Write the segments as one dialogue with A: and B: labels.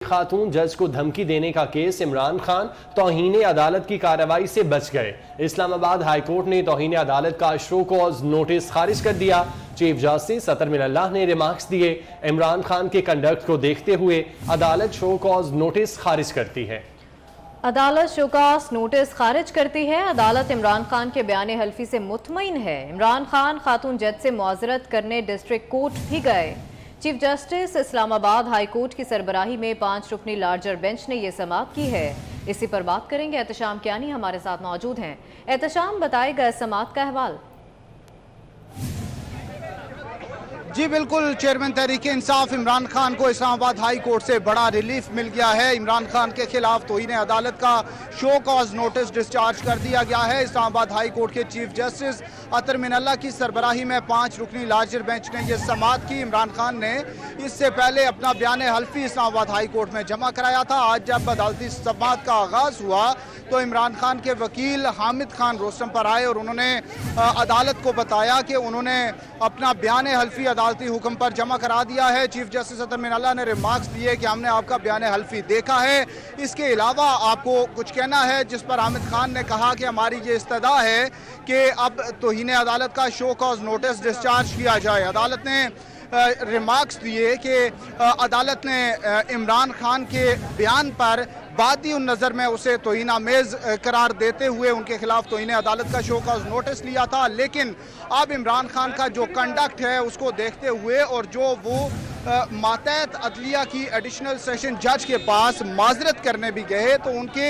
A: खातून जज को धमकी देने का केस, इमरान खान तौहीन अदालत की कार्रवाई से बच गए। इस्लामाबाद हाई कोर्ट ने तौहीन अदालत का शो कॉज नोटिस खारिज कर दिया। चीफ जस्टिस अतर मिनल्लाह ने रिमार्क्स दिए। इमरान खान के कंडक्ट को देखते हुए अदालत शो कॉज नोटिस खारिज करती है।
B: अदालत शोकास नोटिस खारिज करती है। अदालत इमरान खान के बयान हल्फी से मुतमईन है। इमरान खान खातून जज से मुआजरत करने डिस्ट्रिक्ट कोर्ट भी गए। Chief justice Islamabad high court की सरबराही में 5 रुकनी लार्जर बेंच ने यह समाअत की है। इसी पर बात करेंगे। एहतशाम कियानी हमारे साथ मौजूद हैं। एहतशाम, बताएगा इस समाअत का अहवाल।
C: जी बिल्कुल, चेयरमैन तहरीक इंसाफ इमरान खान को इस्लामाबाद हाई कोर्ट से बड़ा रिलीफ मिल गया है। इमरान खान के खिलाफ तौहीन अदालत का शो कॉज नोटिस डिस्चार्ज कर दिया गया है। इस्लामाबाद हाई कोर्ट के चीफ जस्टिस अतर मिनल्लाह की सरबराही में 5 रुकनी लार्जर बेंच ने यह समाअत की। इमरान खान ने इससे पहले अपना बयान हल्फी इस्लामाबाद हाई कोर्ट में जमा कराया था। आज जब अदालती समाअत का आगाज हुआ तो इमरान खान के वकील हामिद खान रोस्टम पर आए और उन्होंने अदालत को बताया कि उन्होंने अपना बयान हल्फी अदालती हुक्म पर जमा करा दिया है। चीफ जस्टिस अतर मिनल्लाह ने रिमार्क्स दिए कि हमने आपका बयान हल्फी देखा है, इसके अलावा आपको कुछ कहना है, जिस पर हामिद खान ने कहा कि हमारी ये इस्तदा है कि अब तौहीन अदालत का शो कॉज नोटिस डिस्चार्ज किया जाए। अदालत ने रिमार्क्स दिए कि अदालत ने इमरान खान के बयान पर बादी नज़र में उसे तौहीन आमेज़ करार देते हुए उनके खिलाफ तौहीन अदालत का शो कॉज नोटिस लिया था। लेकिन अब इमरान खान का जो कंडक्ट है उसको देखते हुए और जो वो मातहत अदलिया की एडिशनल सेशन जज के पास माजरत करने भी गए तो उनके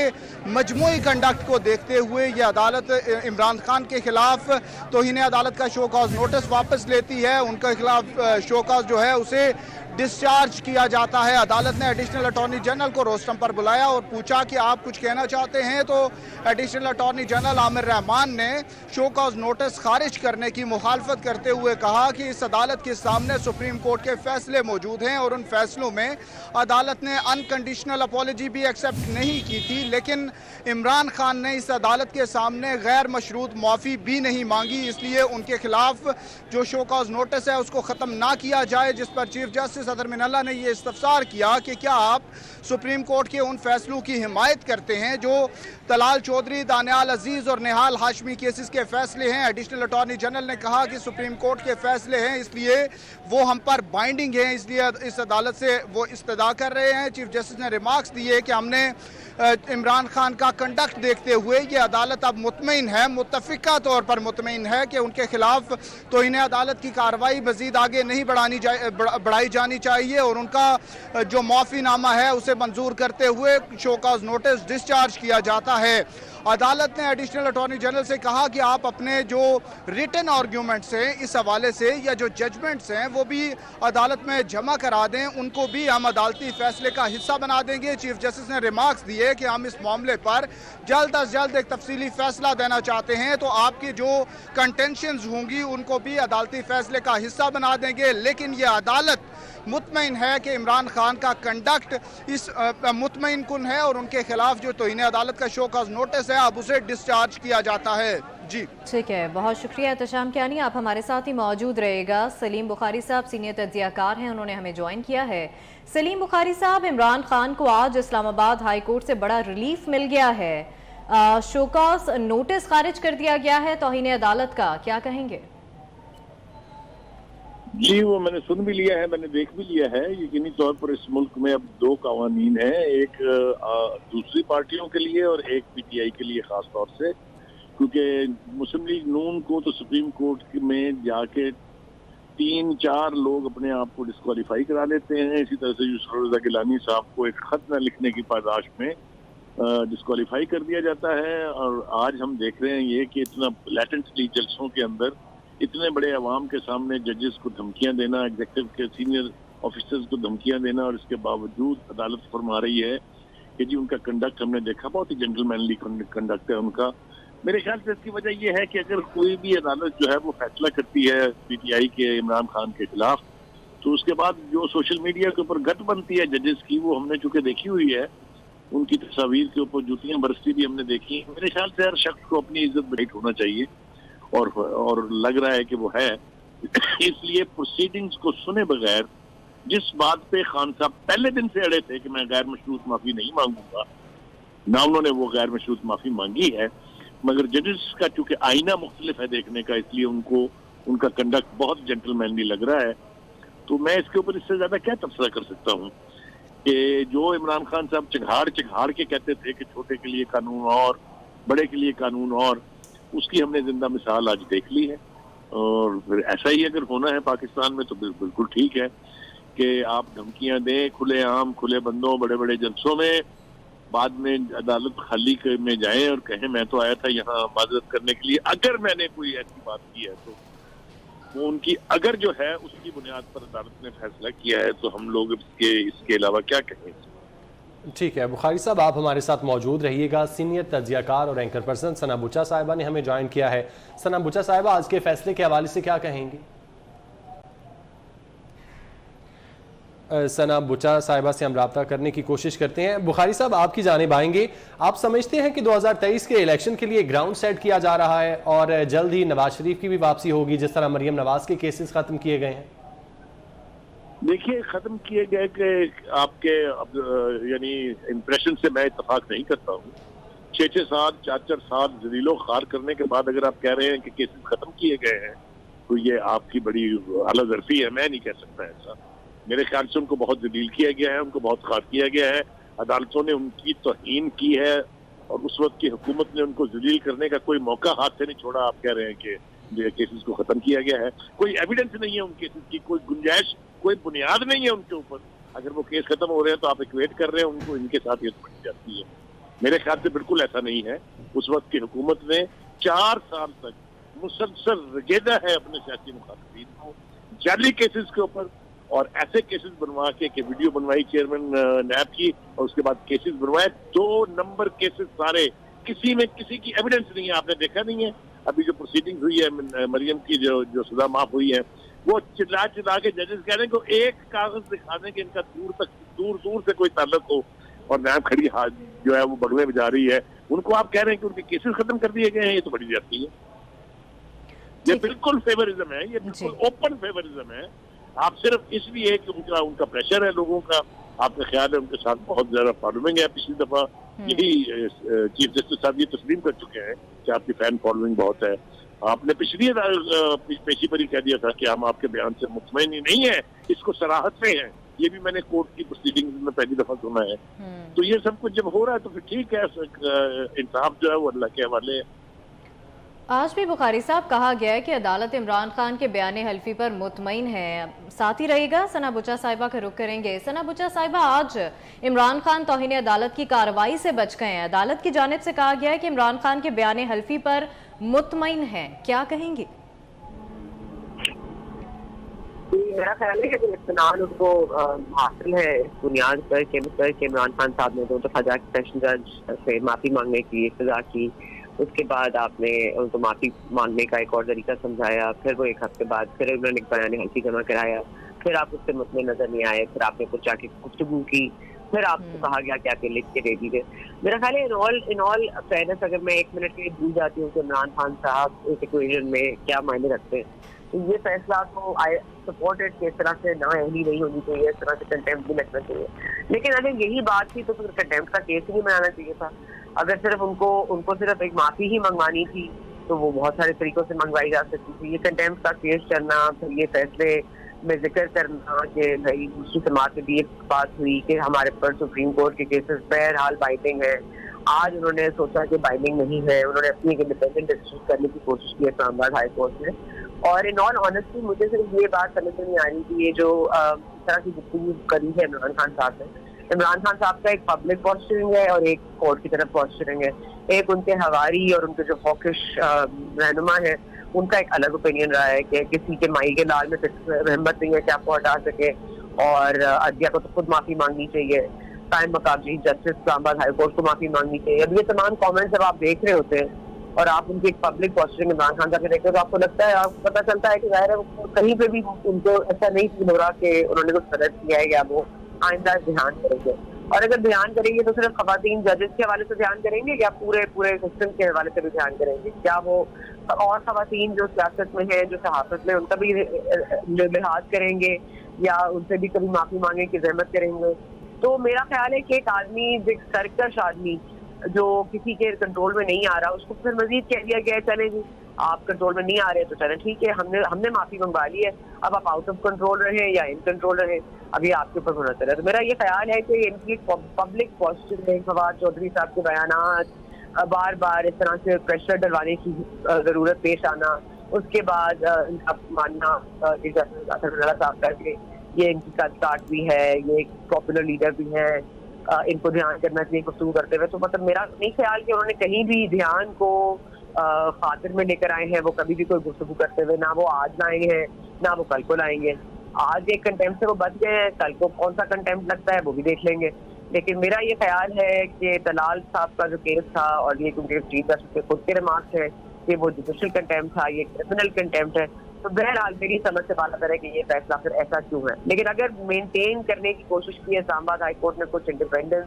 C: मजमूई कंडक्ट को देखते हुए ये अदालत इमरान खान के खिलाफ तौहीन अदालत का शो कॉज नोटिस वापस लेती है। उनके खिलाफ शो कॉज जो है उसे डिस्चार्ज किया जाता है। अदालत ने एडिशनल अटॉर्नी जनरल को रोस्टम पर बुलाया और पूछा कि आप कुछ कहना चाहते हैं, तो additional attorney general Aamir Rahman ने शो कॉज नोटिस खारिज करने की मुखालफत करते हुए कहा कि इस अदालत के सामने सुप्रीम कोर्ट के फैसले मौजूद हैं और उन फैसलों में अदालत ने अनकंडीशनल अपॉलजी भी एक्सेप्ट नहीं की थी, लेकिन इमरान खान ने इस अदालत के सामने गैर मशरूत माफ़ी भी नहीं मांगी, इसलिए उनके खिलाफ जो शो कॉज नोटिस है उसको ख़त्म ना किया जाए। जिस पर चीफ जस्टिस अतर मिनल्लाह ने यह इस्तफसार किया कि क्या आप सुप्रीम कोर्ट के उन फैसलों की हिमायत करते हैं जो तलाल चौधरी, दानियाल अजीज और निहाल हाशमी केसेस के फैसले हैं। एडिशनल अटॉर्नी जनरल ने कहा कि सुप्रीम कोर्ट के फैसले हैं इसलिए वो हम पर बाइंडिंग हैं, इसलिए इस अदालत से वो इस्तदा कर रहे हैं। चीफ जस्टिस ने रिमार्क्स दिए कि हमने इमरान खान का कंडक्ट देखते हुए ये अदालत अब मुतमईन है, मुत्तफिका तौर पर मुतमईन है कि उनके खिलाफ तौहीन अदालत की कार्रवाई मजीद आगे नहीं बढ़ाई जानी चाहिए और उनका जो माफ़ीनामा है उसे मंजूर करते हुए शो कॉज नोटिस डिस्चार्ज किया जाता है। अदालत ने एडिशनल अटॉर्नी जनरल से कहा कि आप अपने जो रिटन आर्ग्यूमेंट्स हैं इस हवाले से या जो जजमेंट्स हैं वो भी अदालत में जमा करा दें, उनको भी हम अदालती फैसले का हिस्सा बना देंगे। चीफ जस्टिस ने रिमार्क्स दिए कि हम इस मामले पर जल्द अज जल्द एक तफसीली फैसला देना चाहते हैं, तो आपकी जो कंटेंशंस होंगी उनको भी अदालती फैसले का हिस्सा बना देंगे। लेकिन ये अदालत मुतमईन है कि इमरान खान का कंडक्ट इस मुतमईन कुन है और उनके खिलाफ जो तौहीन अदालत का शो कॉज नोटिस है अब उसे डिस्चार्ज किया जाता है। जी
B: ठीक है, बहुत शुक्रिया एहतशाम कियानी, आप हमारे साथ ही मौजूद रहेगा। सलीम बुखारी साहब सीनियर तज्जियाकार हैं, उन्होंने हमें ज्वाइन किया है। सलीम बुखारी साहब, इमरान खान को आज इस्लामाबाद हाई कोर्ट से बड़ा रिलीफ मिल गया है, शोकॉज नोटिस खारिज कर दिया गया है तौहीन अदालत का, क्या कहेंगे?
D: जी वो मैंने सुन भी लिया है, मैंने देख भी लिया है। यकीनी तौर पर इस मुल्क में अब 2 कवानीन हैं, एक दूसरी पार्टियों के लिए और एक पीटीआई के लिए खास तौर से, क्योंकि मुस्लिम लीग नून को तो सुप्रीम कोर्ट में जाके 3-4 लोग अपने आप को डिस्क्वालीफाई करा लेते हैं। इसी तरह से यूसुफ रज़ा गिलानी साहब को एक खत न लिखने की पादाश में डिस्क्वालीफाई कर दिया जाता है। और आज हम देख रहे हैं ये कि इतना लैटेंटली जलसों के अंदर इतने बड़े अवाम के सामने जजेस को धमकियां देना, एग्जीक्यूटिव के सीनियर ऑफिसर्स को धमकियां देना, और इसके बावजूद अदालत फरमा रही है कि जी उनका कंडक्ट हमने देखा, बहुत ही जेंटलमैनली कंडक्ट है उनका। मेरे ख्याल से इसकी वजह यह है कि अगर कोई भी अदालत जो है वो फैसला करती है पीटीआई के इमरान खान के खिलाफ, तो उसके बाद जो सोशल मीडिया के ऊपर गत बनती है जजेस की, वो हमने चूंकि देखी हुई है, उनकी तस्वीर के ऊपर जूतियां बरसती भी हमने देखी। मेरे ख्याल से हर शख्स को अपनी इज्जत राइट होना चाहिए और लग रहा है कि वो है। इसलिए प्रोसीडिंग्स को सुने बगैर जिस बात पे खान साहब पहले दिन से अड़े थे कि मैं गैर मशरूत माफी नहीं मांगूंगा, ना उन्होंने वो गैर मशरूत माफी मांगी है, मगर जजेस का चूंकि आईना मुख्तलिफ है देखने का, इसलिए उनको उनका कंडक्ट बहुत जेंटलमैनली लग रहा है। तो मैं इसके ऊपर इससे ज्यादा क्या तबसरा कर सकता हूँ कि जो इमरान खान साहब चिघाड़ के कहते थे कि छोटे के लिए कानून और बड़े के लिए कानून और, उसकी हमने जिंदा मिसाल आज देख ली है। और फिर ऐसा ही अगर होना है पाकिस्तान में तो बिल्कुल ठीक है कि आप धमकियां दें खुले आम, खुले बंदों, बड़े बड़े जलसों में, बाद में अदालत खाली में जाएं और कहें मैं तो आया था यहाँ माजरत करने के लिए। अगर मैंने कोई ऐसी बात की है तो वो उनकी अगर जो है उसकी बुनियाद पर अदालत ने फैसला किया है, तो हम लोग इसके अलावा क्या कहें।
A: ठीक है बुखारी साहब, आप हमारे साथ मौजूद रहिएगा। सीनियर तज्जियाकार और एंकर पर्सन सना बुचा साहिबा ने हमें ज्वाइन किया है। सना बुचा साहिबा, आज के फैसले के हवाले से क्या कहेंगी? सना बुचा साहिबा से हम रब्ता करने की कोशिश करते हैं। बुखारी साहब, आपकी जानिब आएंगे। आप समझते हैं कि 2023 के इलेक्शन के लिए ग्राउंड सेट किया जा रहा है और जल्द ही नवाज शरीफ की भी वापसी होगी, जिस तरह मरियम नवाज के केसेस खत्म किए गए हैं?
D: देखिए, खत्म किए गए कि आपके यानी इम्प्रेशन से मैं इत्तेफाक नहीं करता हूँ। 6-6 साल 4-4 साल जलीलो खार करने के बाद अगर आप कह रहे हैं कि केसेस खत्म किए गए हैं तो ये आपकी बड़ी आला ज़र्फी है। मैं नहीं कह सकता ऐसा। मेरे ख्याल से उनको बहुत जलील किया गया है, उनको बहुत खार किया गया है। अदालतों ने उनकी तौहीन की है और उस वक्त की हुकूमत ने उनको जलील करने का कोई मौका हाथ से नहीं छोड़ा। आप कह रहे हैं कि केसेस को खत्म किया गया है, कोई एविडेंस नहीं है उन केसेस की, कोई गुंजाइश, कोई बुनियाद नहीं है उनके ऊपर। अगर वो केस खत्म हो रहे हैं तो आप इक्वेट कर रहे हैं उनको इनके साथ, ये समझ जाती है। मेरे ख्याल से बिल्कुल ऐसा नहीं है। उस वक्त की हुकूमत ने 4 साल तक मुसलसल रगेदा है अपने सियासी मुखालिफिन को जाली केसेस के ऊपर, और ऐसे केसेस बनवा के वीडियो बनवाई चेयरमैन नैब की और उसके बाद केसेस बनवाए 2 नंबर केसेस सारे, किसी में किसी की एविडेंस नहीं है। आपने देखा नहीं है अभी जो प्रोसीडिंग हुई है मरियम की, जो सजा माफ हुई है, वो चिल्ला के जजेस कह रहे हैं कि एक कागज दिखा दें कि इनका दूर से कोई ताल्लुक हो, और नैब खड़ी हाथ जो है वो बगले में जा रही है। उनको आप कह रहे हैं कि उनके केसेस खत्म कर दिए गए हैं। ये तो बड़ी ज्यादती है, ये बिल्कुल फेवरिज्म है, ये बिल्कुल ओपन फेवरिज्म है। आप सिर्फ इसलिए कि उनका प्रेशर है लोगों का, आपका ख्याल है उनके साथ बहुत ज्यादा फॉलोइंग है। पिछली दफा यही चीफ जस्टिस साहब ये तस्लीम कर चुके हैं कि आपकी फैन फॉलोइंग बहुत है। आपने पिछली पेशी पर ही कह दिया था कि हम आपके बयान से मुतमईन ही नहीं है, इसको सराहत से है। ये भी मैंने कोर्ट की प्रोसीडिंग में पहली दफा सुना है। तो ये सब कुछ जब हो रहा है तो फिर ठीक है, इंसाफ जो है वो अल्लाह के हवाले है।
B: आज भी बुखारी साहब कहा गया है कि अदालत इमरान खान के बयान हल्फी पर मुतमईन है। साथ ही रहेगा, सना बुचा साहिबा का रुख करेंगे। सना बुचा साहिबा, आज इमरान खान तौहीन अदालत की कार्रवाई से बच गए हैं। अदालत की जानिब से कहा गया है कि इमरान खान के बयान हल्फी पर मुतमईन है, क्या कहेंगे?
E: मेरा ख्याल है कि इत्मीनान उनको हासिल है इस बुनियाद पर कि इमरान खान साहब ने 2 दफा जाके सेशन जज से माफी मांगने की सजा की। उसके बाद आपने उनको माफी मांगने का एक और तरीका समझाया, फिर वो 1 हफ्ते बाद फिर उन्होंने बयान हल्फी जमा कराया, फिर आप उससे मुतमईन नजर नहीं आए, फिर आपने कुछ जाके गुफ्तगू की, फिर आपको कहा गया कि आप ये लिख के दे दीजिए। मेरा ख्याल है इन ऑल फेयरनेस, अगर मैं 1 मिनट के लिए भूल जाती हूँ कि इमरान खान साहब इस इक्वेशन में क्या मायने रखते हैं, तो ये फैसला तो आई सपोर्टेड कि इस तरह से ना अहली नहीं होनी चाहिए, इस तरह से कंटेम्प्ट भी लगना चाहिए। लेकिन अगर यही बात थी तो फिर कंटेम्प्ट का केस ही नहीं बनाना चाहिए था। अगर सिर्फ उनको सिर्फ एक माफी ही मंगवानी थी तो वो बहुत सारे तरीकों से मंगवाई जा सकती थी। ये कंटेम्प्ट का केस करना, फिर ये फैसले में जिक्र करना कि भाई दूसरी समाज से भी एक बात हुई कि हमारे पर सुप्रीम कोर्ट के केसेस बहरहाल बाइंडिंग है। आज उन्होंने सोचा कि बाइंडिंग नहीं है, उन्होंने अपनी एक इंडिपेंडेंट डिसीजन करने की कोशिश की इस्लामाबाद हाई कोर्ट में। और इन ऑल ऑनेस्टली मुझे सिर्फ ये बात समझ में नहीं आ रही कि ये जो इस तरह की गुफ्तगू करी है इमरान खान साहब ने, इमरान खान साहब का एक पब्लिक पॉस्चरिंग है और एक कोर्ट की तरफ पॉस्चरिंग है। एक उनके हवारी और उनके जो हॉकिश रहनुमा है उनका एक अलग ओपिनियन रहा है कि किसी के माई के लाल में रहमत नहीं है कि आपको हटा सके, और अदिया को तो खुद माफी मांगनी चाहिए, कायम मकाम chief justice Islamabad high court को माफी मांगनी चाहिए। अब ये तमाम कॉमेंट्स जब आप देख रहे होते हैं और आप उनकी एक पब्लिक पॉस्चरिंग इमरान खान साहब के देखते हो तो आपको लगता है, आपको पता चलता है कि जाहिर है कहीं पे भी उनको ऐसा नहीं फील हो रहा कि उन्होंने कुछ गलत किया है या वो आइंदा ध्यान करेंगे। और अगर ध्यान करेंगे तो सिर्फ खवातीन जजेस के हवाले से ध्यान करेंगे या पूरे सिस्टम के हवाले से भी ध्यान करेंगे? क्या वो और खवातीन जो सियासत में है, जो सहाफत में, उनका भी लिहाज करेंगे, या उनसे भी कभी माफी मांगने की जहमत करेंगे। तो मेरा ख्याल है कि एक आदमी, एक सरकश आदमी जो किसी के कंट्रोल में नहीं आ रहा, उसको फिर मजीद कह दिया गया है चले जी आप कंट्रोल में नहीं आ रहे तो चले ठीक है, हमने माफी मंगवा ली है, अब आप आउट ऑफ कंट्रोल रहे या इन कंट्रोल रहे, अभी आपके ऊपर होना चला। तो मेरा ये ख्याल है कि इनकी पब्लिक पॉजिटिव में फवाद चौधरी साहब के बयानात, बार बार इस तरह से प्रेशर डलवाने की जरूरत पेश आना, उसके बाद इनका मानना साहब करके ये इनकी काट भी है, ये एक पॉपुलर लीडर भी है, इनको ध्यान करना चाहिए गुफ्तगू करते हुए। तो मतलब मेरा नहीं ख्याल कि उन्होंने कहीं भी ध्यान को खातिर में लेकर आए हैं, वो कभी भी कोई गुफ्तगू करते हुए, ना वो आज लाएंगे हैं ना वो कल को लाएंगे। आज एक कंटेम्प्ट से वो बच गए हैं, कल को कौन सा कंटेम्प्ट लगता है वो भी देख लेंगे। लेकिन मेरा ये ख्याल है कि दलाल साहब का जो केस था और ये क्योंकि चीफ जस्टिस के खुद के रिमार्क्स है कि वो जुडिशियल कंटेम्प्ट था, ये क्रिमिनल कंटेम्प्ट है, तो बहरहाल मेरी समझ से बात है कि ये फैसला फिर ऐसा क्यों है। लेकिन अगर मेंटेन करने की कोशिश की है इस्लामाबाद हाई कोर्ट ने कुछ इंडिपेंडेंस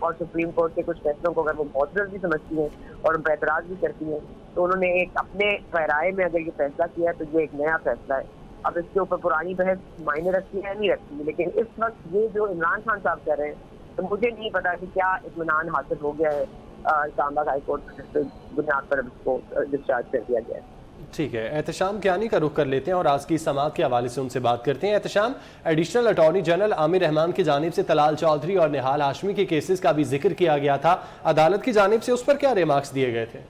E: और सुप्रीम कोर्ट के कुछ फैसलों को अगर वो मौजूद भी समझती है और उन पर एतराज भी करती है, तो उन्होंने एक अपने राय में अगर ये फैसला किया है तो ये एक नया फैसला है। अब इसके ऊपर पुरानी बहस मायने रखती है नहीं रखती, लेकिन इस वक्त ये जो इमरान खान साहब कह रहे हैं, तो मुझे नहीं पता कि क्या इत्मीनान हासिल हो गया है इस्लामाबाद हाई कोर्ट की बुनियाद पर इसको डिस्चार्ज कर दिया गया है।
A: ठीक है, एहतशाम कियानी का रुख कर लेते हैं और आज की समाअत के हवाले से उनसे बात करते हैं। Ehtesham, additional attorney general Aamir Rahman की जानिब से तलाल चौधरी और निहाल हाशमी के केसेस का भी जिक्र किया गया था, अदालत की जानिब से उस पर क्या रिमार्क्स दिए गए थे?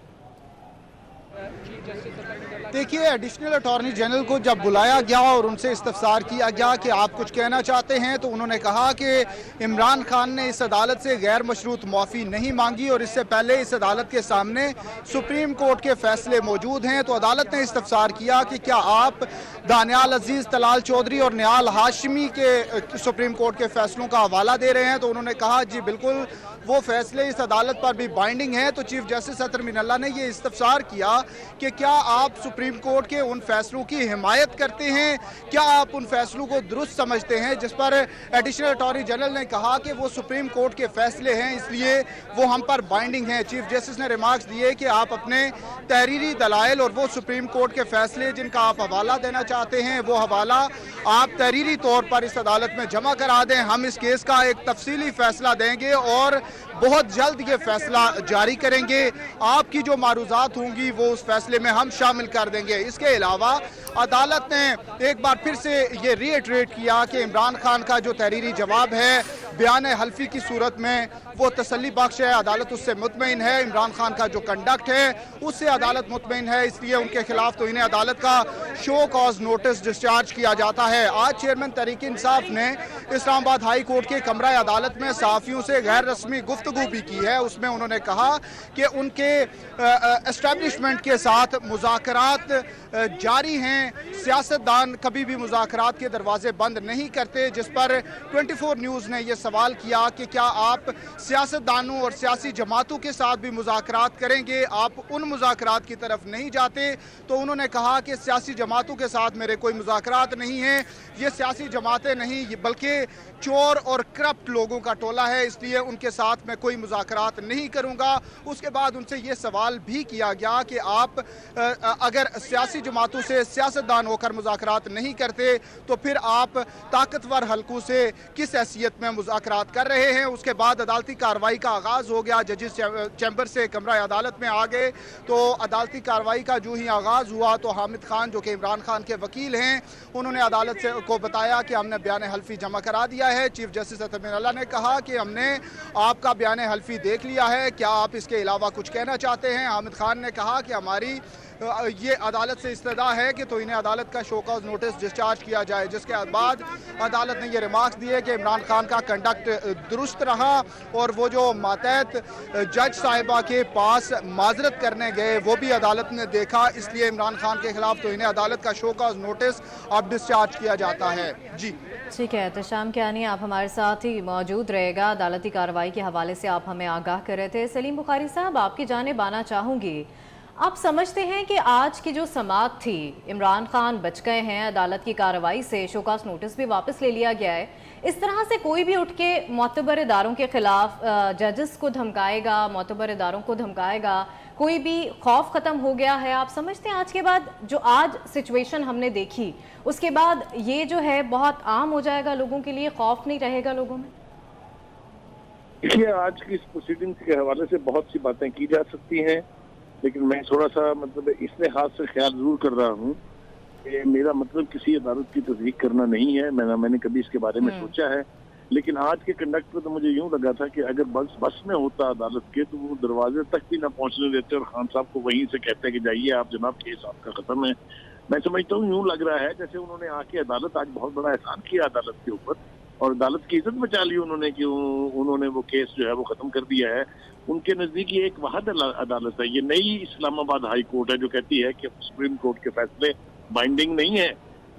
C: देखिए, एडिशनल अटॉर्नी जनरल को जब बुलाया गया और उनसे इस्तफसार किया गया कि आप कुछ कहना चाहते हैं, तो उन्होंने कहा कि इमरान खान ने इस अदालत से गैर मशरूत माफ़ी नहीं मांगी और इससे पहले इस अदालत के सामने सुप्रीम कोर्ट के फैसले मौजूद हैं। तो अदालत ने इस्तफसार किया कि क्या आप दानियाल अजीज़, तलाल चौधरी और निहाल हाशमी के सुप्रीम कोर्ट के फैसलों का हवाला दे रहे हैं? तो उन्होंने कहा जी बिल्कुल, वो फैसले इस अदालत पर भी बाइंडिंग है। तो चीफ जस्टिस अतर मिनल्ला ने ये इस्तफसार किया कि क्या आप सुप्रीम कोर्ट के उन फैसलों की हिमायत करते हैं, क्या आप उन फैसलों को दुरुस्त समझते हैं? जिस पर एडिशनल अटॉर्नी जनरल ने कहा कि वो सुप्रीम कोर्ट के फैसले हैं, इसलिए वो हम पर बाइंडिंग हैं। चीफ जस्टिस ने रिमार्क्स दिए कि आप अपने तहरीरी दलाइल और वो सुप्रीम कोर्ट के फैसले जिनका आप हवाला देना चाहते हैं, वो हवाला आप तहरीरी तौर पर इस अदालत में जमा करा दें। हम इस केस का एक तफसीली फैसला देंगे और बहुत जल्द ये फैसला जारी करेंगे। आपकी जो मारूजात होंगी वो उस फैसले में हम शामिल कर देंगे। इसके अलावा अदालत ने एक बार फिर से ये रीइटरेट किया कि इमरान खान का जो तहरीरी जवाब है बयान हल्फी की सूरत में वो तसल्ली बख्श है, अदालत उससे मुतमईन है। इमरान खान का जो कंडक्ट है उससे अदालत मुतमईन है, इसलिए उनके खिलाफ तो इन्हें अदालत का शो कॉज नोटिस डिस्चार्ज किया जाता है। आज चेयरमैन तहरीक इंसाफ ने इस्लामाबाद हाई कोर्ट के कमरा अदालत में सहाफ़ियों से गैर रस्मी गुफ्तगू भी की है। उसमें उन्होंने कहा कि उनके एस्टेब्लिशमेंट के साथ मुज़ाकरात जारी हैं, सियासतदान कभी भी मुज़ाकरात के दरवाजे बंद नहीं करते। जिस पर 24 न्यूज़ ने यह सवाल किया कि क्या आप सियासतदानों और सियासी जमातों के साथ भी मुज़ाकरात करेंगे, आप उन मुज़ाकरात की तरफ नहीं जाते? तो उन्होंने कहा कि सियासी जमातों के साथ मेरे कोई मुज़ाकरात नहीं हैं, ये सियासी जमातें नहीं बल्कि चोर और करप्ट लोगों का टोला है, इसलिए उनके साथ मैं कोई मुज़ाकरात नहीं करूंगा। उसके बाद उनसे ये सवाल भी किया गया कि आप अगर सियासी जमातों से सियासतदान होकर मुज़ाकरात नहीं करते तो फिर आप ताकतवर हलकों से किस हैसियत में मुज़ाकरात कर रहे हैं? उसके बाद अदालती कार्रवाई का आगाज़ हो गया। जजेस चैम्बर से कमरा अदालत में आ गए। तो अदालती कार्रवाई का जो ही आगाज़ हुआ तो हामिद खान जो कि इमरान खान के वकील हैं, उन्होंने अदालत से को बताया कि हमने बयान हल्फी जमा करा दिया है। चीफ जस्टिस अतर मिनल्ला ने कहा कि हमने आपका बयान हल्फी देख लिया है, क्या आप इसके अलावा कुछ कहना चाहते हैं? हामिद खान ने कहा कि हमारी ये अदालत से इस्तदा है कि तो इन्हें अदालत का शो कॉज नोटिस डिस्चार्ज किया जाए। जिसके बाद अदालत ने ये रिमार्क्स दिए कि इमरान खान का कंडक्ट दुरुस्त रहा और वो जो मातहत जज साहिबा के पास माजरत करने गए वो भी अदालत ने देखा, इसलिए इमरान खान के खिलाफ तो इन्हें अदालत का शो कॉज नोटिस अब डिस्चार्ज किया जाता है। जी
B: ठीक है, एहतशाम कियानी आप हमारे साथ ही मौजूद रहेगा। अदालती कार्रवाई के हवाले से आप हमें आगाह कर रहे थे। सलीम बुखारी साहब, आपकी जानिब आना चाहूँगी। आप समझते हैं कि आज की जो समाअत थी, इमरान खान बच गए हैं, अदालत की कार्रवाई से शोकास नोटिस भी वापस ले लिया गया है, इस तरह से कोई भी उठ के मोतबर इदारों के खिलाफ जजेस को धमकाएगा, मोतबर इदारों को धमकाएगा, कोई भी खौफ खत्म हो गया है? आप समझते हैं आज के बाद जो आज सिचुएशन हमने देखी उसके बाद ये जो है बहुत आम हो जाएगा लोगों के लिए, खौफ नहीं रहेगा लोगों में?
D: देखिए, आज की इस प्रोसीडिंग्स के हवाले से बहुत सी बातें की जा सकती हैं, लेकिन मैं थोड़ा सा मतलब इस लिहाज से ख्याल जरूर कर रहा हूँ कि मेरा मतलब किसी अदालत की तस्दीक करना नहीं है। मैंने कभी इसके बारे में सोचा है, लेकिन आज के कंडक्ट में तो मुझे यूं लगा था कि अगर बस में होता अदालत के तो वो दरवाजे तक भी ना पहुंचने देते और खान साहब को वहीं से कहते कि जाइए आप जनाब, केस आपका खत्म है। मैं समझता हूँ यूं लग रहा है जैसे उन्होंने आके अदालत आज बहुत बड़ा एहसान किया अदालत के ऊपर और अदालत की इज्जत बचा ली उन्होंने कि उन्होंने वो केस जो है वो खत्म कर दिया है। उनके नजदीक ये एक वाहिद अदालत है, ये नई इस्लामाबाद हाई कोर्ट है जो कहती है कि सुप्रीम कोर्ट के फैसले बाइंडिंग नहीं है।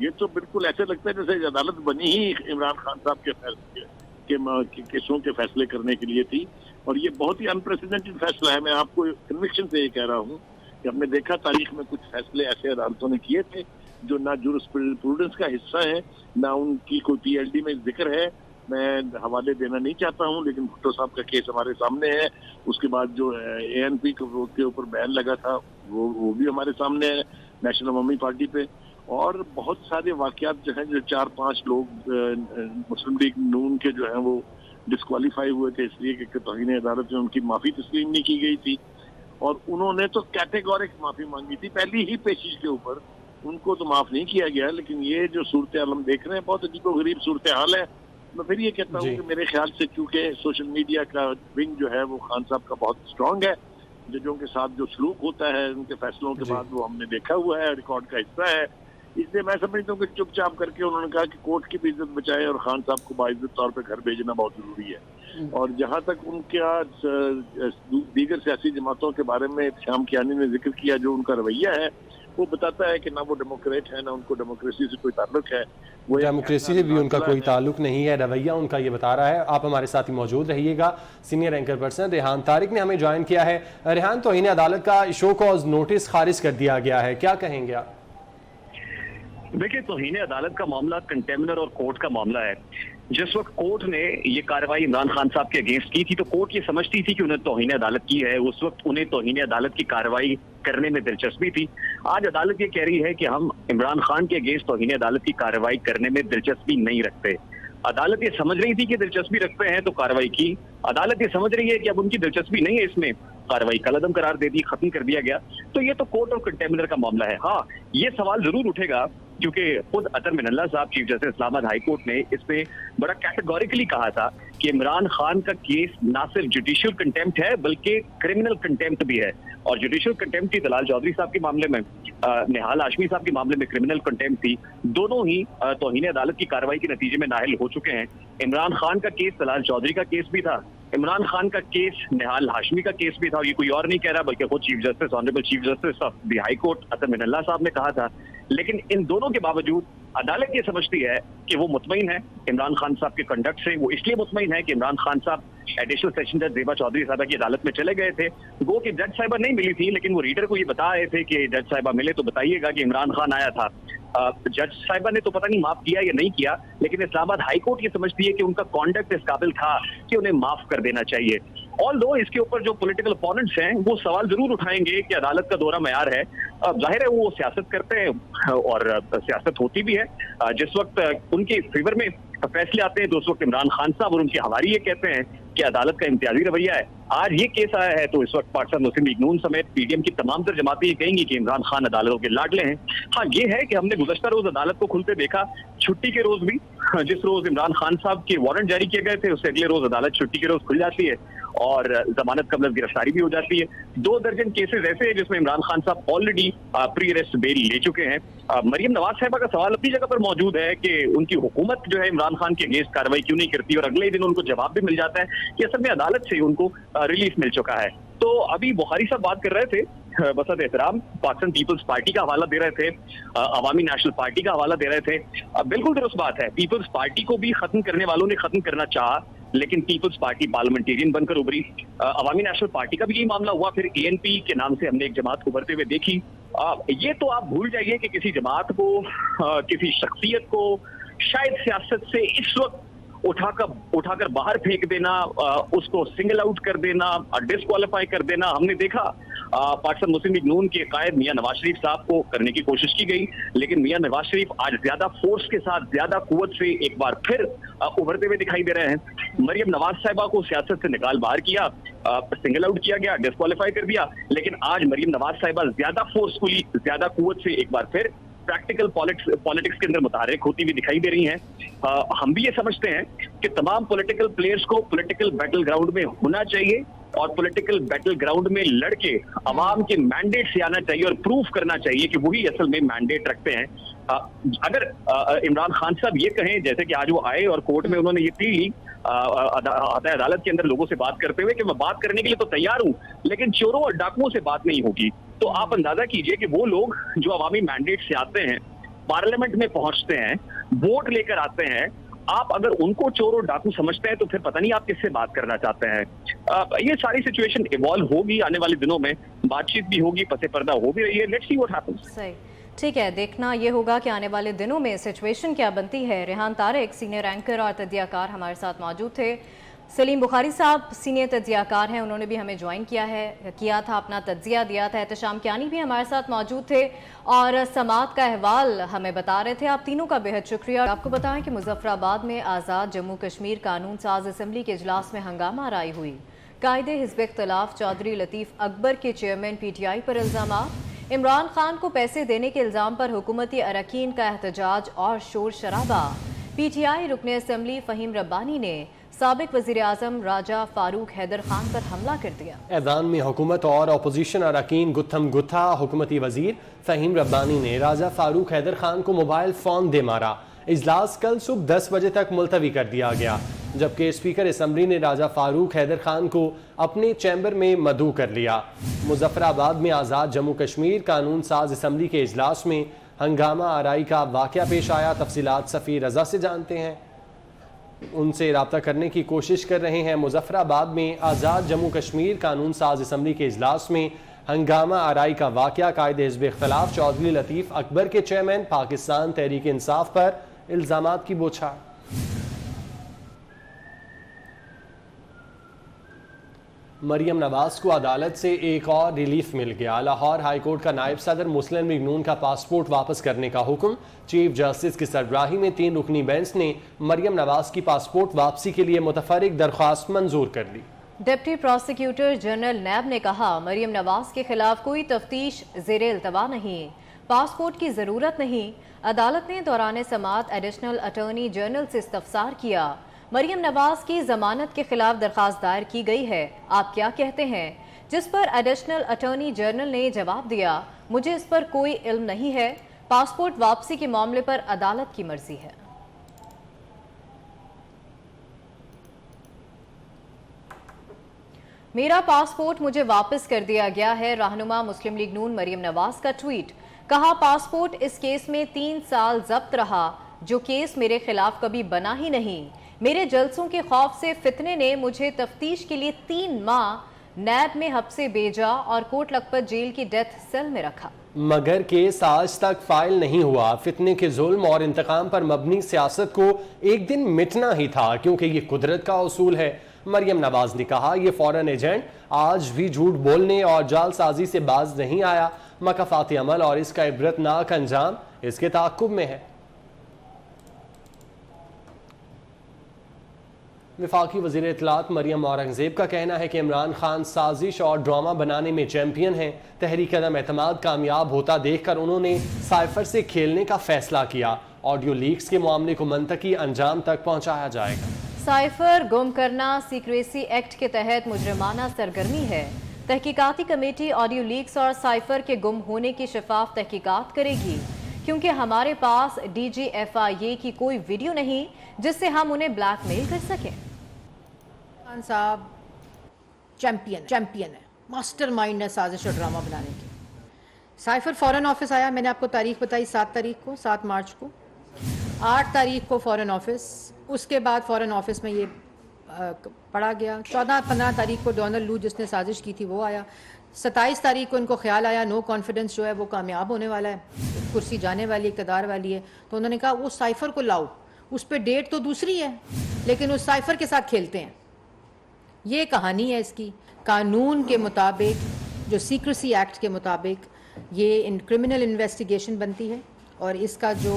D: ये तो बिल्कुल ऐसे लगता है जैसे अदालत बनी ही इमरान खान साहब के फैसले के केसों के फैसले करने के लिए थी, और ये बहुत ही अनप्रेसिडेंटेड फैसला है। मैं आपको कन्विक्शन से ये कह रहा हूँ कि हमने देखा तारीख में कुछ फैसले ऐसे अदालतों ने किए थे जो ना जूरिस्प्रूडेंस का हिस्सा है, ना उनकी कोई पीएलडी में जिक्र है। मैं हवाले देना नहीं चाहता हूँ, लेकिन भुट्टो साहब का केस हमारे सामने है। उसके बाद जो एएनपी के ऊपर बैन लगा था वो भी हमारे सामने है, नेशनल अवामी पार्टी पे। और बहुत सारे वाकयात जो हैं, जो 4-5 लोग मुस्लिम लीग नून के जो हैं वो डिस्क्वालीफाई हुए थे इसलिए कि तौहीन अदालत में उनकी माफी तस्लीम नहीं की गई थी, और उन्होंने तो कैटेगोरिक माफी मांगी थी पहली ही पेशी के ऊपर, उनको तो माफ नहीं किया गया। लेकिन ये जो सूरत हाल हम देख रहे हैं बहुत अजीबोगरीब सूरत हाल है। मैं फिर ये कहता हूँ कि मेरे ख्याल से चूंकि सोशल मीडिया का विंग जो है वो खान साहब का बहुत स्ट्रांग है, जजों के साथ जो सलूक होता है उनके फैसलों के बाद वो हमने देखा हुआ है, रिकॉर्ड का हिस्सा है। इसलिए मैं समझता हूँ कि चुपचाप करके उन्होंने कहा कि कोर्ट की भी इज्जत बचाए और खान साहब को बाइज्जत तौर पर घर भेजना बहुत जरूरी है। और जहाँ तक उनका दीगर सियासी जमातों के बारे में श्याम कियानी ने जिक्र किया, जो उनका रवैया है वो बताता है कि ना वो डेमोक्रेट है ना उनको डेमोक्रेसी से कोई ताल्लुक है। वो
A: डेमोक्रेसी से भी उनका कोई ताल्लुक नहीं है, रवैया उनका ये बता रहा है। आप हमारे साथ ही मौजूद रहिएगा। Senior anchor person Rehan Tariq ने हमें ज्वाइन किया है। रेहान, तौहीन अदालत का शो कॉज नोटिस खारिज कर दिया गया है, क्या कहेंगे आप?
F: देखिए, तौहीन अदालत का मामला कंटेमिनर और कोर्ट का मामला है। जिस वक्त कोर्ट ने ये कार्रवाई इमरान खान साहब के अगेंस्ट की थी तो कोर्ट ये समझती थी कि उन्हें तौहीन अदालत की है, उस वक्त उन्हें तौहीन अदालत की कार्रवाई करने में दिलचस्पी थी। आज अदालत ये कह रही है कि हम इमरान खान के अगेंस्ट तौहीन अदालत की कार्रवाई करने में दिलचस्पी नहीं रखते। अदालत ये समझ रही थी कि दिलचस्पी रखते हैं तो कार्रवाई की। अदालत ये समझ रही है कि अब उनकी दिलचस्पी नहीं है इसमें, कार्रवाई कलअदम करार दे दी, खत्म कर दिया गया। तो ये तो कोर्ट और कंटेमिनर का मामला है। हाँ, ये सवाल जरूर उठेगा क्योंकि खुद अतर मिनल्ला साहब chief justice Islamabad high court ने इसमें बड़ा कैटेगोरिकली कहा था कि इमरान खान का केस ना सिर्फ जुडिशियल कंटेम्प्ट है बल्कि क्रिमिनल कंटेम्प्ट भी है। और जुडिशियल कंटेम्प्ट थी दलाल चौधरी साहब के मामले में, निहाल हाशमी साहब के मामले में क्रिमिनल कंटेम्प्ट थी। दोनों ही तौहीन अदालत की कार्रवाई के नतीजे में नाहिल हो चुके हैं। इमरान खान का केस दलाल चौधरी का केस भी था, इमरान खान का केस निहाल हाशमी का केस भी था। ये कोई और नहीं कह रहा बल्कि खुद chief justice honourable chief justice of the high court Athar Minallah साहब ने कहा था। लेकिन इन दोनों के बावजूद अदालत ये समझती है कि वो मुतमईन है इमरान खान साहब के कंडक्ट से। वो इसलिए मुतमईन है कि इमरान खान साहब एडिशनल सेशन जज जेबा चौधरी साहबा की अदालत में चले गए थे। गो कि जज साहिबा नहीं मिली थी, लेकिन वो रीडर को ये बता रहे थे कि जज साहिबा मिले तो बताइएगा कि इमरान खान आया था। जज साहिबा ने तो पता नहीं माफ किया या नहीं किया, लेकिन इस्लामाबाद हाई कोर्ट ये समझती है कि उनका कॉन्डक्ट इस काबिल था कि उन्हें माफ कर देना चाहिए। ऑल्दो इसके ऊपर जो पॉलिटिकल अपोनेंट्स हैं वो सवाल जरूर उठाएंगे कि अदालत का दौरा मयार है। जाहिर है वो सियासत करते हैं और सियासत होती भी है। जिस वक्त उनके फेवर में फैसले आते हैं तो उस वक्त इमरान खान साहब और उनके हवारी ये कहते हैं कि अदालत का इम्तियाजी रवैया है। आज ये केस आया है तो इस वक्त पाकिस्तान मुस्लिम लीग नून समेत पीडीएम की तमाम तर जमातें ये कहेंगी कि इमरान खान अदालतों के लाडले हैं। हाँ, ये है कि हमने गुज़श्ता रोज अदालत को खुलते देखा, छुट्टी के रोज भी। जिस रोज इमरान खान साहब के वारंट जारी किए गए थे उससे अगले रोज अदालत छुट्टी के रोज खुल जाती है और जमानत कबल गिरफ्तारी भी हो जाती है। 2 दर्जन केसेस ऐसे हैं जिसमें इमरान खान साहब ऑलरेडी प्री अरेस्ट बेल ले चुके हैं। मरियम नवाज साहिबा का सवाल अपनी जगह पर मौजूद है कि उनकी हुकूमत जो है इमरान खान के अगेंस्ट कार्रवाई क्यों नहीं करती, और अगले ही दिन उनको जवाब भी मिल जाता है कि असल में अदालत से उनको रिलीफ मिल चुका है। तो अभी बुखारी साहब बात कर रहे थे, बसद एहतराम पाकिस्तान पीपल्स पार्टी का हवाला दे रहे थे, अवामी नेशनल पार्टी का हवाला दे रहे थे। बिल्कुल दुरुस्त बात है, पीपल्स पार्टी को भी खत्म करने वालों ने खत्म करना चाहा, लेकिन पीपल्स पार्टी पार्लियामेंटेरियन बनकर उभरी। अवामी नेशनल पार्टी का भी यही मामला हुआ, फिर एएनपी के नाम से हमने एक जमात उभरते हुए देखी। ये तो आप भूल जाइए कि किसी जमात को, किसी शख्सियत को शायद सियासत से इस वक्त उठाकर बाहर फेंक देना, उसको सिंगल आउट कर देना, डिस्क्वालीफाई कर देना। हमने देखा पाकिस्तान मुस्लिम लीग नून के कायद मियां नवाज शरीफ साहब को करने की कोशिश की गई, लेकिन मियां नवाज शरीफ आज ज्यादा फोर्स के साथ, ज्यादा कुव्वत से एक बार फिर उभरते हुए दिखाई दे रहे हैं। मरियम नवाज साहिबा को सियासत से निकाल बाहर किया, सिंगल आउट किया गया, डिस्क्वालीफाई कर दिया, लेकिन आज मरियम नवाज साहिबा ज्यादा फोर्सफुली, ज्यादा कुव्वत से एक बार फिर प्रैक्टिकल पॉलिटिक्स के अंदर मुतहर्रिक होती हुई दिखाई दे रही हैं। हम भी ये समझते हैं कि तमाम पॉलिटिकल प्लेयर्स को पॉलिटिकल बैटल ग्राउंड में होना चाहिए और पॉलिटिकल बैटल ग्राउंड में लड़के अवाम के मैंडेट से आना चाहिए और प्रूफ करना चाहिए कि वही असल में मैंडेट रखते हैं। अगर इमरान खान साहब ये कहें, जैसे कि आज वो आए और कोर्ट में उन्होंने ये प्ली ली अदालत के अंदर लोगों से बात करते हुए कि मैं बात करने के लिए तो तैयार हूं, लेकिन चोरों और डाकुओं से बात नहीं होगी, तो आप अंदाजा कीजिए कि वो लोग जो अवामी मैंडेट से आते हैं, पार्लियामेंट में पहुंचते हैं, वोट लेकर आते हैं, आप अगर उनको चोर और डाकू समझते हैं तो फिर पता नहीं आप किससे बात करना चाहते हैं। ये सारी सिचुएशन इवॉल्व होगी आने वाले दिनों में, बातचीत भी होगी, पसे पर्दा हो भी रही है। Let's see what happens.
B: सही, ठीक है, देखना ये होगा कि आने वाले दिनों में सिचुएशन क्या बनती है। रेहान तारिक सीनियर एंकर और तज्जियाकार हमारे साथ मौजूद थे। सलीम बुखारी साहब सीनियर तज्जियाकार हैं, उन्होंने भी हमें ज्वाइन किया था, अपना तज्जिया दिया था। एहतशाम कियानी भी हमारे साथ मौजूद थे और समात का अहवाल हमें बता रहे थे। आप तीनों का बेहद शुक्रिया। आपको बताएं कि मुजफ्फराबाद में आज़ाद जम्मू कश्मीर कानून साज असम्बली के इजलास में हंगामा आराई हुई। कायदे हिज़्ब इख्तिलाफ चौधरी लतीफ़ अकबर के चेयरमैन PTI पर इल्ज़ाम। इमरान खान को पैसे देने के इल्ज़ाम पर हुकूमती अरकान का एहतजाज और शोर शराबा। PTI रुकने असम्बली फ़हीम रब्बानी ने साबिक वज़ीर आज़म राजा फारूक हैदर खान पर हमला कर दिया। ऐवान में हुकूमत और अपोजिशन अरकान गुत्थम गुत्था। हुकूमती वज़ीर फ़हीम रब्बानी ने राजा फारूक हैदर खान को मोबाइल फ़ोन दे मारा। इजलास कल सुबह 10 बजे तक मुलतवी कर दिया गया, जबकि स्पीकर असम्बली ने राजा फारूक हैदर खान को अपने चैम्बर में मदऊ कर लिया। मुजफ्फराबाद में आज़ाद जम्मू कश्मीर कानून साज असम्बली के इजलास में हंगामा आराई का वाक़या पेश आया। तफसीलात सफ़ी रज़ा से जानते हैं, उनसे रब्ता करने की कोशिश कर रहे हैं। मुजफ्फराबाद में आज़ाद जम्मू कश्मीर कानून साज असम्बली के इजलास में हंगामा आराई का वाक़या। कायदे हिज़्ब इख्तिलाफ चौधरी लतीफ़ अकबर के चेयरमैन पाकिस्तान तहरीक इंसाफ पर इल्ज़ामात की बौछार। मरियम नवाज को अदालत से एक और रिलीफ मिल गया। लाहौर हाई कोर्ट का नायब सदर मुस्लिम लीग नून का पासपोर्ट वापस करने का हुक्म। चीफ जस्टिस की सरबराही में 3 रुकनी बेंच ने मरियम नवाज की पासपोर्ट वापसी के लिए मुतफर्रिक दरख्वास्त मंजूर कर ली। डिप्टी प्रोसिक्यूटर जनरल नैब ने कहा, मरियम नवाज के खिलाफ कोई तफ्तीश ज़ेरे इल्तवा नहीं, पासपोर्ट की ज़रूरत नहीं। अदालत ने दौरान समाअत एडिशनल अटॉर्नी जनरल से इस्तफसार किया। मरियम नवाज की जमानत के खिलाफ दरखास्त दायर की गई है, आप क्या कहते हैं? जिस पर एडिशनल अटॉर्नी जनरल ने जवाब दिया, मुझे इस पर कोई इल्म नहीं है, पासपोर्ट वापसी के मामले पर अदालत की मर्जी है। मेरा पासपोर्ट मुझे वापस कर दिया गया है, रहनुमा मुस्लिम लीग नून मरियम नवाज का ट्वीट। कहा, पासपोर्ट इस केस में 3 साल जब्त रहा, जो केस मेरे खिलाफ कभी बना ही नहीं। मेरे जलसों के खौफ से फितने ने मुझे तफ्तीश के लिए 3 माह नैब में हब्से भेजा और कोट लखपत जेल की डेथ सेल में रखा, मगर केस आज तक फाइल नहीं हुआ। फितने के जुल्म और इंतकाम पर मबनी सियासत को एक दिन मिटना ही था, क्योंकि ये कुदरत का उसूल है। मरियम नवाज ने कहा, ये फॉरेन एजेंट आज भी झूठ बोलने और जालसाजी से बाज नहीं आया। मकाफाती अमल और इसका इबरतनाक अंजाम इसके ताक़ुब में है। वफाकी वज़ीर इत्तलात मरियम औरंगज़ेब का कहना है कि इमरान खान साजिश और ड्रामा बनाने में चैंपियन हैं। तहरीक अदम एतमाद कामयाब होता देखकर उन्होंने साइफर से खेलने का फैसला किया। ऑडियो लीक्स के मामले को मंतकी अंजाम तक पहुंचाया जाएगा। साइफर गुम करना सीक्रेसी एक्ट के तहत मुजरिमाना सरगर्मी है। तहकीकाती कमेटी ऑडियो लीक्स और साइफर के गुम होने की शफाफ तहकीकात करेगी, क्योंकि हमारे पास DGFIA की कोई वीडियो नहीं जिससे हम उन्हें ब्लैकमेल कर सकें।
G: खान साहब चैंपियन है, मास्टरमाइंड है साजिश और ड्रामा बनाने की। साइफर फॉरेन ऑफिस आया, मैंने आपको तारीख बताई 7 मार्च को, 8 तारीख को फॉरेन ऑफिस, उसके बाद फॉरेन ऑफिस में ये पढ़ा गया। 14-15 तारीख को डोनाल्ड लू जिसने साजिश की थी वो आया। 27 तारीख को इनको ख्याल आया नो कॉन्फिडेंस जो है वो कामयाब होने वाला है, कुर्सी जाने वाली, इक़्तिदार वाली है, तो उन्होंने कहा वो साइफर को लाओ। उस पर डेट तो दूसरी है, लेकिन उस साइफर के साथ खेलते हैं। ये कहानी है इसकी। कानून के मुताबिक, जो सीक्रेसी एक्ट के मुताबिक ये क्रिमिनल इन्वेस्टिगेशन बनती है और इसका जो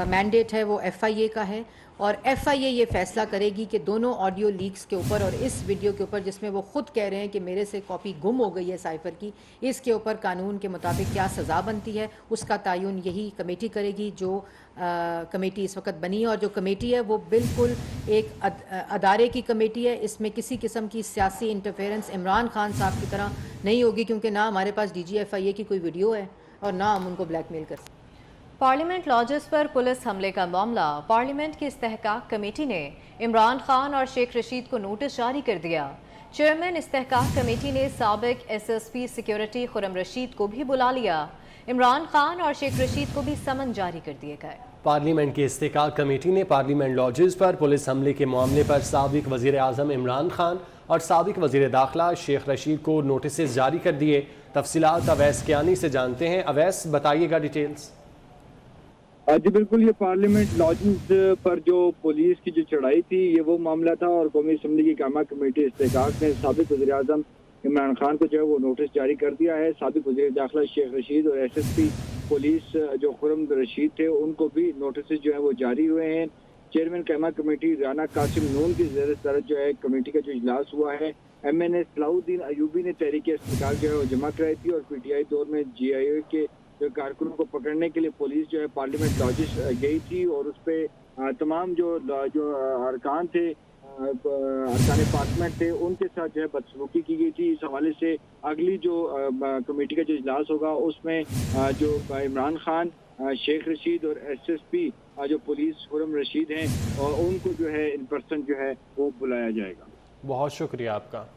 G: मैंडेट है वो FIA का है, और FIA ये फैसला करेगी कि दोनों ऑडियो लीक्स के ऊपर और इस वीडियो के ऊपर जिसमें वो खुद कह रहे हैं कि मेरे से कॉपी गुम हो गई है साइफर की, इसके ऊपर कानून के मुताबिक क्या सज़ा बनती है, उसका तयन यही कमेटी करेगी जो कमेटी इस वक्त बनी है। और जो कमेटी है वो बिल्कुल एक अदारे की कमेटी है। इसमें किसी किस्म की सियासी इंटरफेरेंस इमरान खान साहब की तरह नहीं होगी, क्योंकि ना हमारे पास DG FIA की कोई वीडियो है और ना हम उनको ब्लैकमेल कर सकते।
B: पार्लियामेंट लॉजेस पर पुलिस हमले का मामला। पार्लियामेंट की इस्तेहकाक कमेटी ने इमरान खान और शेख रशीद को नोटिस जारी कर दिया। चेयरमैन इस्तेहकाक कमेटी ने साबिक SSP सिक्योरिटी खुरम रशीद को भी बुला लिया। इमरान खान और शेख रशीद को भी समन जारी कर दिए गए।
A: पार्लियामेंट की इस्तेहकाक कमेटी ने पार्लियामेंट लॉजेस पर पुलिस हमले के मामले पर साबिक वजीर आजम इमरान खान और साबिक वजीर दाखिला शेख रशीद को नोटिस जारी कर दिए। तफसीलात अवैस कियानी से जानते हैं। अवैस, बताइएगा डिटेल्स।
H: जी बिल्कुल, ये पार्लियामेंट लॉजेस पर जो पुलिस की जो चढ़ाई थी ये वो मामला था, और कौमी असम्बली की कामा कमेटी इस्तेहकाक ने साबिक वज़ीर आज़म इमरान खान को जो है वो नोटिस जारी कर दिया है। साबिक वज़ीर दाखिला शेख रशीद और SSP पुलिस जो खुरम रशीद थे उनको भी नोटिस जो है वो जारी हुए हैं। चेयरमैन कामा कमेटी राना कासिम नून की ज़ेर जो है कमेटी का जो इजलास हुआ है, MNA सलाउद्दीन अयूबी ने तहरीक इस्तेहकाक जो है वो जमा कराई थी, और PTI दौर में GIA के जो कारकुनों को पकड़ने के लिए पुलिस जो है पार्लियामेंट लॉजेस गई थी, और उस पर तमाम जो अरकान थे, अरकान पार्लियामेंट थे, उनके साथ जो है बदसलूकी की गई थी। इस हवाले से अगली जो कमेटी का जो इजलास होगा उसमें जो इमरान खान, शेख रशीद और SSP जो पुलिस खुरम रशीद हैं, उनको जो है इन पर्सन जो है वो बुलाया जाएगा।
A: बहुत शुक्रिया आपका।